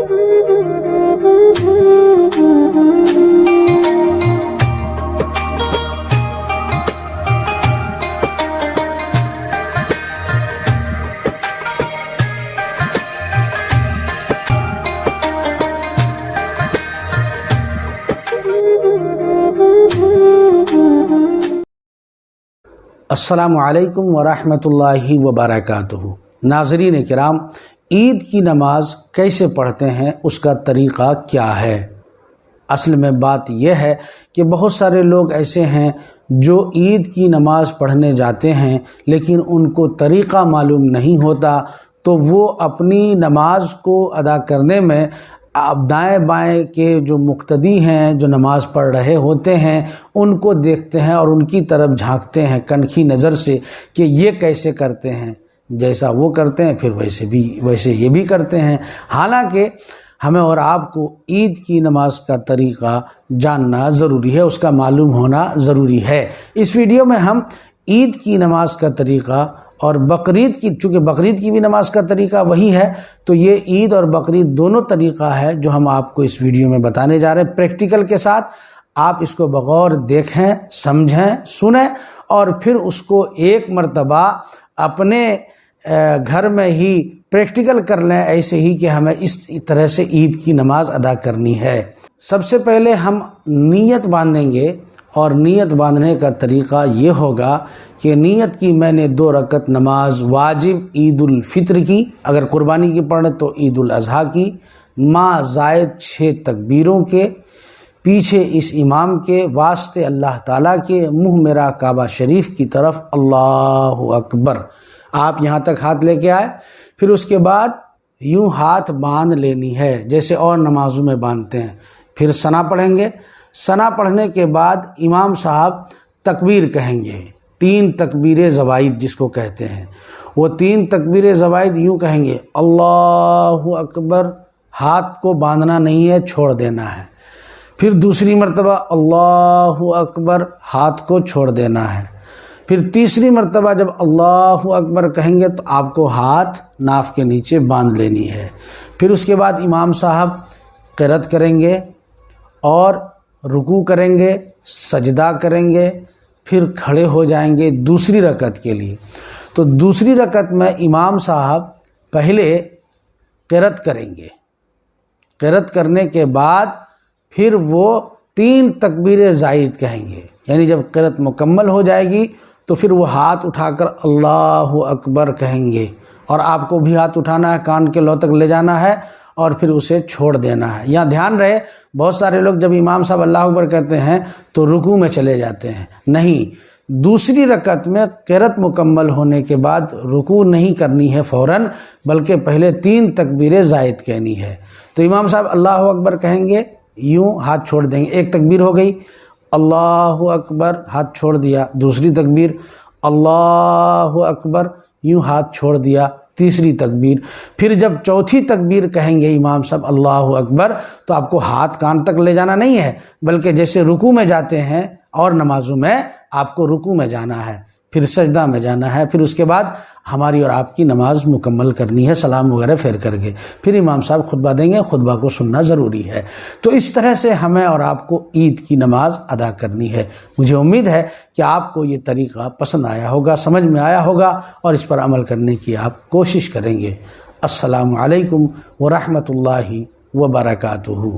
السلام علیکم ورحمۃ اللہ وبرکاتہ۔ ناظرین کرام، عید کی نماز کیسے پڑھتے ہیں، اس کا طریقہ کیا ہے؟ اصل میں بات یہ ہے کہ بہت سارے لوگ ایسے ہیں جو عید کی نماز پڑھنے جاتے ہیں لیکن ان کو طریقہ معلوم نہیں ہوتا، تو وہ اپنی نماز کو ادا کرنے میں اب دائیں بائیں کے جو مقتدی ہیں، جو نماز پڑھ رہے ہوتے ہیں، ان کو دیکھتے ہیں اور ان کی طرف جھانکتے ہیں کنکھی نظر سے کہ یہ کیسے کرتے ہیں، جیسا وہ کرتے ہیں پھر ویسے یہ بھی کرتے ہیں۔ حالانکہ ہمیں اور آپ کو عید کی نماز کا طریقہ جاننا ضروری ہے، اس کا معلوم ہونا ضروری ہے۔ اس ویڈیو میں ہم عید کی نماز کا طریقہ اور بقرعید کی، چونکہ بقرعید کی بھی نماز کا طریقہ وہی ہے، تو یہ عید اور بقرعید دونوں طریقہ ہے جو ہم آپ کو اس ویڈیو میں بتانے جا رہے ہیں پریکٹیکل کے ساتھ۔ آپ اس کو بغور دیکھیں، سمجھیں، سنیں اور پھر اس کو ایک مرتبہ اپنے گھر میں ہی پریکٹیکل کر لیں، ایسے ہی کہ ہمیں اس طرح سے عید کی نماز ادا کرنی ہے۔ سب سے پہلے ہم نیت باندھیں گے، اور نیت باندھنے کا طریقہ یہ ہوگا کہ نیت کی میں نے 2 رکعت نماز واجب عید الفطر کی، اگر قربانی کی پڑھیں تو عید الاضحیٰ کی، ماں زائد 6 تکبیروں کے، پیچھے اس امام کے، واسطے اللہ تعالیٰ کے، منہ میرا کعبہ شریف کی طرف، اللہ اکبر۔ آپ یہاں تک ہاتھ لے کے آئے، پھر اس کے بعد یوں ہاتھ باندھ لینی ہے جیسے اور نمازوں میں باندھتے ہیں۔ پھر ثنا پڑھیں گے، ثنا پڑھنے کے بعد امام صاحب تکبیر کہیں گے، 3 تکبیر زوائد جس کو کہتے ہیں، وہ 3 تکبیر زوائد یوں کہیں گے، اللہ اکبر، ہاتھ کو باندھنا نہیں ہے، چھوڑ دینا ہے۔ پھر دوسری مرتبہ اللہ اکبر، ہاتھ کو چھوڑ دینا ہے۔ پھر تیسری مرتبہ جب اللہ اکبر کہیں گے تو آپ کو ہاتھ ناف کے نیچے باندھ لینی ہے۔ پھر اس کے بعد امام صاحب قرأت کریں گے اور رکوع کریں گے، سجدہ کریں گے، پھر کھڑے ہو جائیں گے دوسری رکعت کے لیے۔ تو دوسری رکعت میں امام صاحب پہلے قرأت کریں گے، قرأت کرنے کے بعد پھر وہ 3 تکبیر زائد کہیں گے، یعنی جب قرأت مکمل ہو جائے گی تو پھر وہ ہاتھ اٹھا کر اللہ اکبر کہیں گے، اور آپ کو بھی ہاتھ اٹھانا ہے، کان کے لو تک لے جانا ہے اور پھر اسے چھوڑ دینا ہے۔ یہاں دھیان رہے، بہت سارے لوگ جب امام صاحب اللہ اکبر کہتے ہیں تو رکوع میں چلے جاتے ہیں، نہیں، دوسری رکعت میں قرأت مکمل ہونے کے بعد رکوع نہیں کرنی ہے فوراً، بلکہ پہلے 3 تکبیر زائد کہنی ہے۔ تو امام صاحب اللہ اکبر کہیں گے، یوں ہاتھ چھوڑ دیں گے، ایک تکبیر ہو گئی، اللہ اکبر، ہاتھ چھوڑ دیا، دوسری تکبیر اللہ اکبر، یوں ہاتھ چھوڑ دیا، تیسری تکبیر۔ پھر جب چوتھی تکبیر کہیں گے امام صاحب اللہ اکبر، تو آپ کو ہاتھ کان تک لے جانا نہیں ہے، بلکہ جیسے رکوع میں جاتے ہیں اور نمازوں میں آپ کو رکوع میں جانا ہے، پھر سجدہ میں جانا ہے، پھر اس کے بعد ہماری اور آپ کی نماز مکمل کرنی ہے سلام وغیرہ پھیر کر کے، پھر امام صاحب خطبہ دیں گے، خطبہ کو سننا ضروری ہے۔ تو اس طرح سے ہمیں اور آپ کو عید کی نماز ادا کرنی ہے۔ مجھے امید ہے کہ آپ کو یہ طریقہ پسند آیا ہوگا، سمجھ میں آیا ہوگا، اور اس پر عمل کرنے کی آپ کوشش کریں گے۔ السلام علیکم ورحمۃ اللہ وبرکاتہ۔